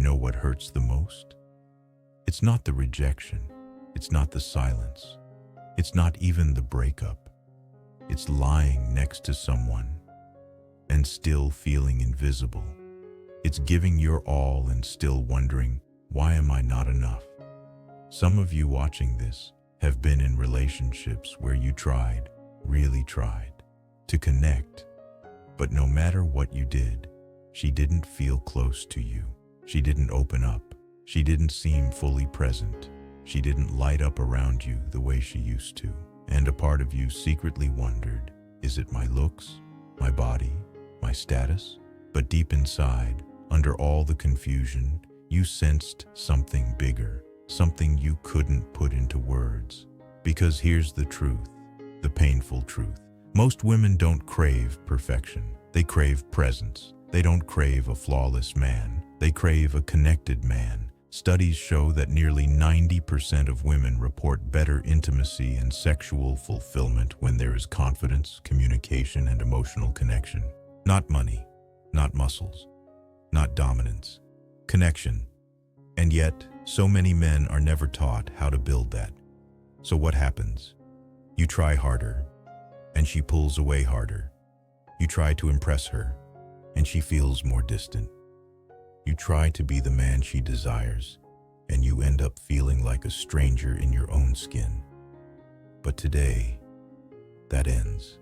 know what hurts the most? It's not the rejection. It's not the silence. It's not even the breakup. It's lying next to someone and still feeling invisible. It's giving your all and still wondering, why am I not enough? Some of you watching this have been in relationships where you tried, really tried, to connect, but no matter what you did, she didn't feel close to you. She didn't open up. She didn't seem fully present. She didn't light up around you the way she used to. And a part of you secretly wondered, is it my looks, my body, my status? But deep inside, under all the confusion, you sensed something bigger, something you couldn't put into words. Because here's the truth, the painful truth. Most women don't crave perfection. They crave presence. They don't crave a flawless man. They crave a connected man. Studies show that nearly 90% of women report better intimacy and sexual fulfillment when there is confidence, communication, and emotional connection. Not money, not muscles, not dominance. Connection. And yet, so many men are never taught how to build that. So what happens? You try harder, and she pulls away harder. You try to impress her, and she feels more distant. You try to be the man she desires, and you end up feeling like a stranger in your own skin. But today, that ends.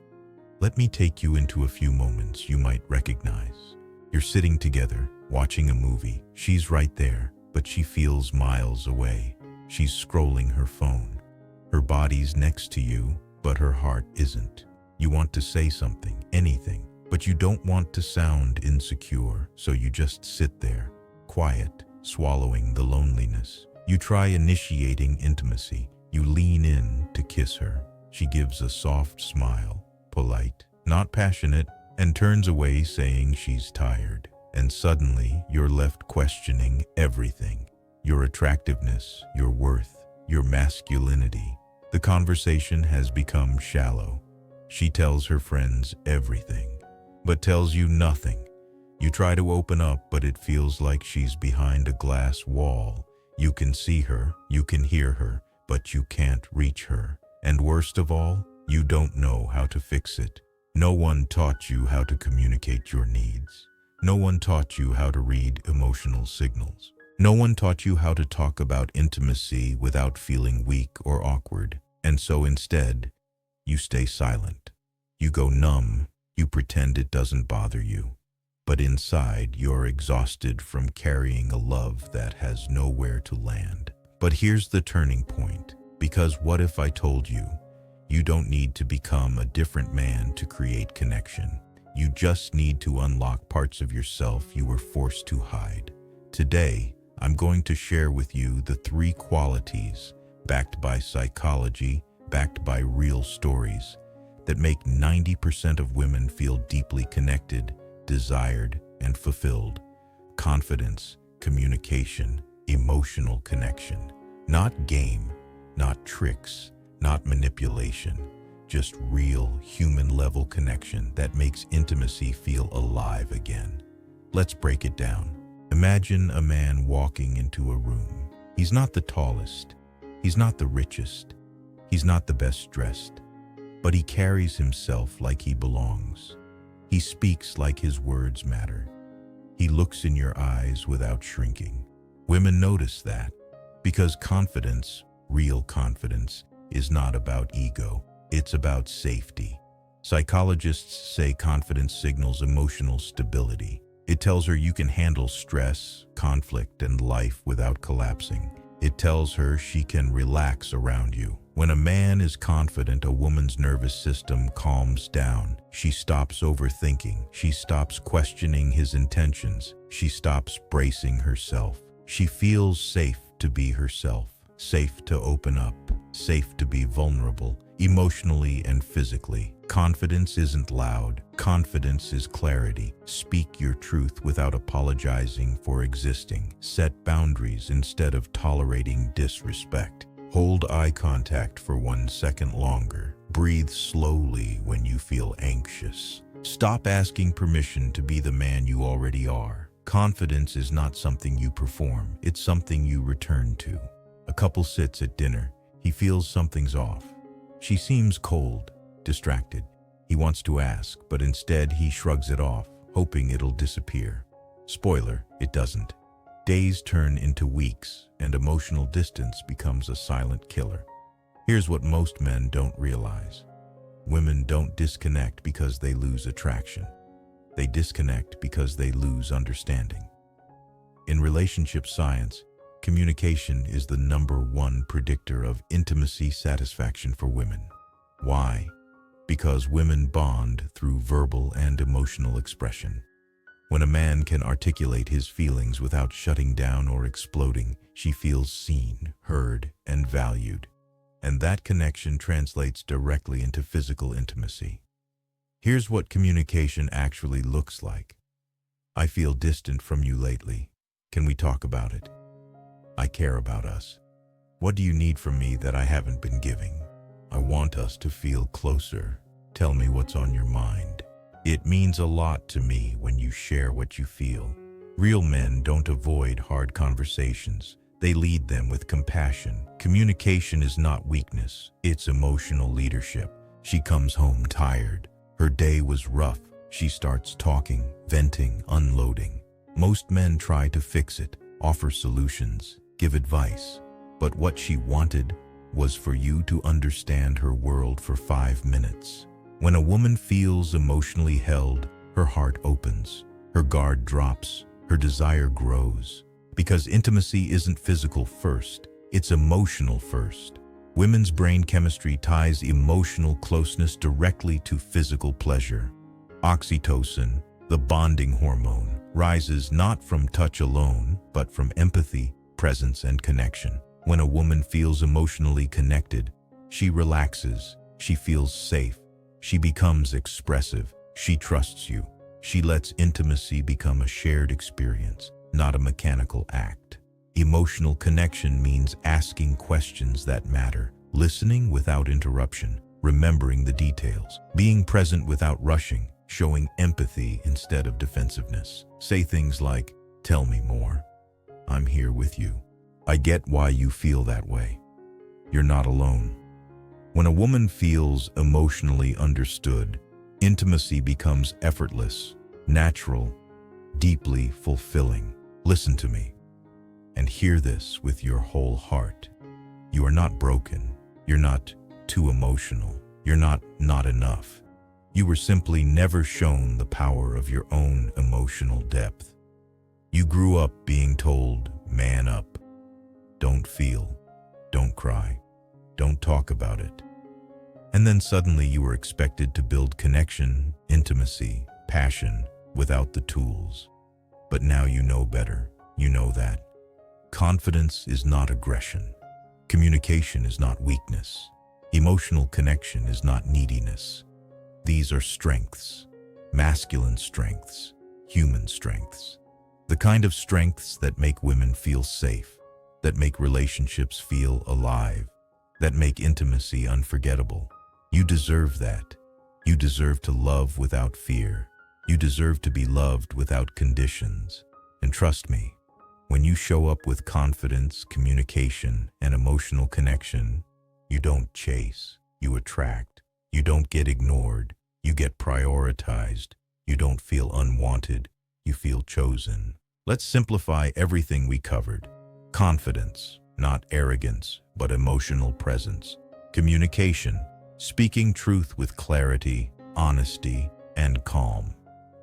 Let me take you into a few moments you might recognize. You're sitting together, watching a movie. She's right there, but she feels miles away. She's scrolling her phone. Her body's next to you, but her heart isn't. You want to say something, anything, but you don't want to sound insecure, so you just sit there, quiet, swallowing the loneliness. You try initiating intimacy. You lean in to kiss her. She gives a soft smile, polite, not passionate, and turns away saying she's tired. And suddenly, you're left questioning everything. Your attractiveness, your worth, your masculinity. The conversation has become shallow. She tells her friends everything, but tells you nothing. You try to open up, but it feels like she's behind a glass wall. You can see her, you can hear her, but you can't reach her. And worst of all, you don't know how to fix it. No one taught you how to communicate your needs. No one taught you how to read emotional signals. No one taught you how to talk about intimacy without feeling weak or awkward. And so instead, you stay silent. You go numb. You pretend it doesn't bother you. But inside, you're exhausted from carrying a love that has nowhere to land. But here's the turning point. Because what if I told you, you don't need to become a different man to create connection. You just need to unlock parts of yourself you were forced to hide. Today, I'm going to share with you the 3 qualities, backed by psychology, backed by real stories, that make 90% of women feel deeply connected, desired, and fulfilled. Confidence, communication, emotional connection. Not game, not tricks, not manipulation. Just real, human-level connection that makes intimacy feel alive again. Let's break it down. Imagine a man walking into a room. He's not the tallest. He's not the richest. He's not the best dressed. But he carries himself like he belongs. He speaks like his words matter. He looks in your eyes without shrinking. Women notice that because confidence, real confidence, is not about ego. It's about safety. Psychologists say confidence signals emotional stability. It tells her you can handle stress, conflict, and life without collapsing. It tells her she can relax around you. When a man is confident, a woman's nervous system calms down. She stops overthinking. She stops questioning his intentions. She stops bracing herself. She feels safe to be herself, safe to open up, safe to be vulnerable, emotionally and physically. Confidence isn't loud. Confidence is clarity. Speak your truth without apologizing for existing. Set boundaries instead of tolerating disrespect. Hold eye contact for 1 second longer. Breathe slowly when you feel anxious. Stop asking permission to be the man you already are. Confidence is not something you perform, it's something you return to. A couple sits at dinner. He feels something's off. She seems cold, distracted. He wants to ask, but instead he shrugs it off, hoping it'll disappear. Spoiler, it doesn't. Days turn into weeks, and emotional distance becomes a silent killer. Here's what most men don't realize. Women don't disconnect because they lose attraction. They disconnect because they lose understanding. In relationship science, communication is the #1 predictor of intimacy satisfaction for women. Why? Because women bond through verbal and emotional expression. When a man can articulate his feelings without shutting down or exploding, she feels seen, heard, and valued. And that connection translates directly into physical intimacy. Here's what communication actually looks like. I feel distant from you lately. Can we talk about it? I care about us. What do you need from me that I haven't been giving? I want us to feel closer. Tell me what's on your mind. It means a lot to me when you share what you feel. Real men don't avoid hard conversations. They lead them with compassion. Communication is not weakness, it's emotional leadership. She comes home tired. Her day was rough. She starts talking, venting, unloading. Most men try to fix it, offer solutions, give advice. But what she wanted was for you to understand her world for 5 minutes. When a woman feels emotionally held, her heart opens, her guard drops, her desire grows. Because intimacy isn't physical first, it's emotional first. Women's brain chemistry ties emotional closeness directly to physical pleasure. Oxytocin, the bonding hormone, rises not from touch alone, but from empathy, presence, and connection. When a woman feels emotionally connected, she relaxes, she feels safe, she becomes expressive, she trusts you. She lets intimacy become a shared experience, not a mechanical act. Emotional connection means asking questions that matter, listening without interruption, remembering the details, being present without rushing, showing empathy instead of defensiveness. Say things like, "Tell me more. I'm here with you. I get why you feel that way. You're not alone." When a woman feels emotionally understood, intimacy becomes effortless, natural, deeply fulfilling. Listen to me, and hear this with your whole heart. You are not broken. You're not too emotional. You're not enough. You were simply never shown the power of your own emotional depth. You grew up being told, man up. Don't feel. Don't cry. Don't talk about it. And then suddenly you were expected to build connection, intimacy, passion without the tools. But now you know better. You know that confidence is not aggression. Communication is not weakness. Emotional connection is not neediness. These are strengths, masculine strengths, human strengths. The kind of strengths that make women feel safe, that make relationships feel alive, that make intimacy unforgettable. You deserve that. You deserve to love without fear. You deserve to be loved without conditions. And trust me, when you show up with confidence, communication, and emotional connection, you don't chase, you attract. You don't get ignored, you get prioritized. You don't feel unwanted, you feel chosen. Let's simplify everything we covered. Confidence, not arrogance, but emotional presence. Communication, speaking truth with clarity, honesty, and calm.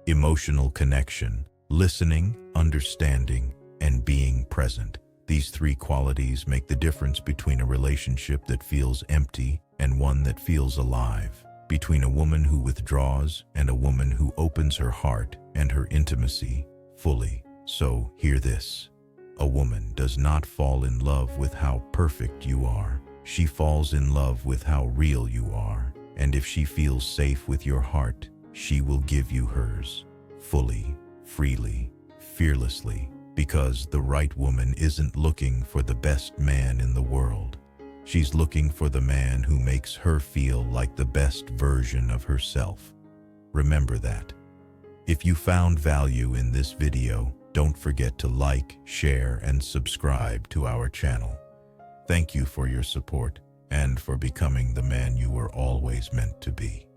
Emotional connection, listening, understanding, and being present. These 3 qualities make the difference between a relationship that feels empty and one that feels alive, between a woman who withdraws and a woman who opens her heart and her intimacy fully. So, hear this. A woman does not fall in love with how perfect you are. She falls in love with how real you are. And if she feels safe with your heart, she will give you hers, fully, freely, fearlessly, because the right woman isn't looking for the best man in the world. She's looking for the man who makes her feel like the best version of herself. Remember that. If you found value in this video, Don't forget to like, share, and subscribe to our channel. Thank you for your support and for becoming the man you were always meant to be.